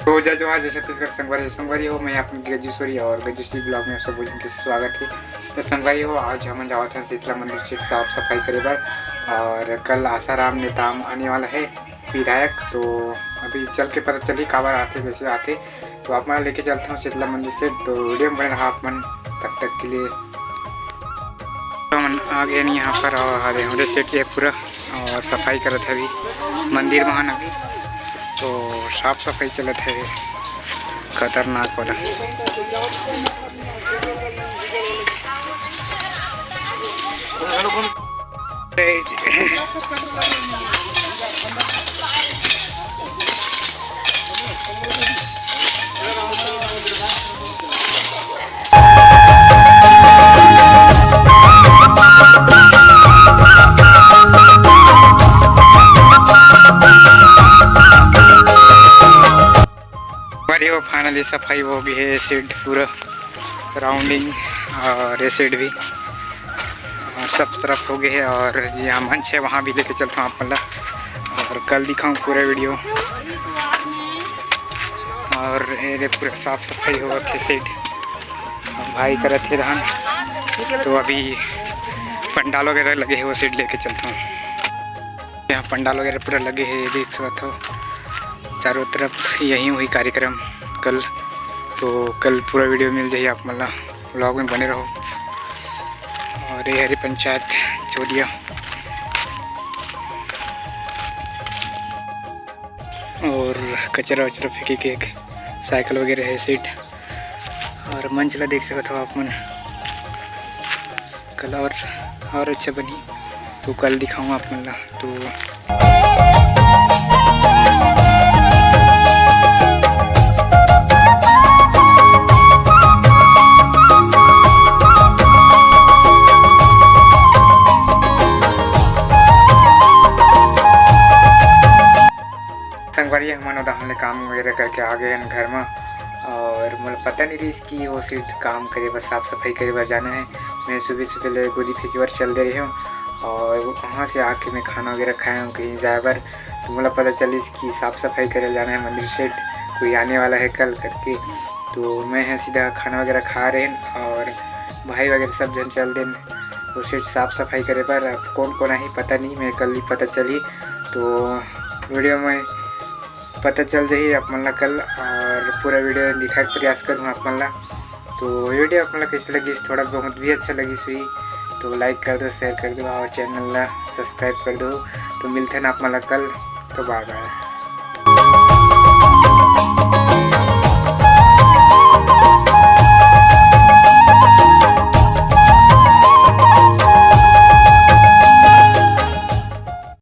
तो जय जवाहर जय छत्तीसगढ़ संगवारी हो। मैं अपनी गजूसरी और गजूसरी ब्लॉग में सब बोलने के स्वागत है। तो संगवारी हो, आज हम जावत हैं शीतला मंदिर से साफ सफाई करे बर, और कल आसाराम नेताम आने वाला है विधायक। तो अभी चल के पता चली काबर आते वैसे आते, तो आप मैं लेके चलता हूँ शीतला मंदिर से। तो वीडियो में बने रहा आप मन तब तक के लिए। तो हम आ गए नहीं यहाँ पर, और हमारे सेट है पूरा और सफाई करत है अभी मंदिर महान अभी। तो साफ सफाई चलत है खतरनाक वाला। वो फाइनली सफाई हो गई है, सीट पूरा राउंडिंग और ये सीट भी और सब तरफ हो गए है। और जहाँ मंच है वहाँ भी लेके चलता हूँ आप मतलब, और कल दिखाऊँ पूरा वीडियो। और ये पूरा साफ सफाई हो गए सीट भाई करे थे धान। तो अभी पंडाल वगैरह लगे हैं, वो सीट लेके चलता हूँ। यहाँ पंडाल वगैरह पूरा लगे हैं, देख सकते हो चारों तरफ यही हुई कार्यक्रम कल। तो कल पूरा वीडियो मिल जाइए आप मतलब, व्लॉग में बने रहो। और ये हरी पंचायत चोरिया और कचरा वचरा फेंके के एक साइकिल वगैरह है सीट। और मंचला देख सकते हो आप मन कल और अच्छा बनी। तो कल दिखाऊँ आप मतलब। तो संगवारी हमने हमने काम वगैरह करके आ गए हैं घर में। और मुझे पता नहीं रही कि वो सीट काम करे बस साफ सफाई करे बार जाना है। मैं सुबह से पहले गोदी फेंकी बार चल दे रही हूँ, और वहाँ से आके मैं खाना वगैरह खाया हूँ कहीं जाए बार। तो मुझे पता चली कि साफ़ सफाई करे जाना है मंदिर से, कोई आने वाला है कल करके। तो मैं है सीधा खाना वगैरह खा रहे हैं, और भाई वगैरह सब जन चल दें वो सीट साफ़ सफाई करे पर। अब कौन कौन आई पता नहीं, मैं कल ही पता चली। तो वीडियो में पता चल जाइए आप मतलब कल, और पूरा वीडियो दिखाने का प्रयास करूँ आप मतलब। तो वीडियो आप मतलब कैसी लगी, थोड़ा बहुत भी अच्छा लगी सुई तो लाइक कर दो, शेयर कर दो और चैनल सब्सक्राइब कर दो। तो मिलते हैं आप मतलब कल। तो बाय बाय।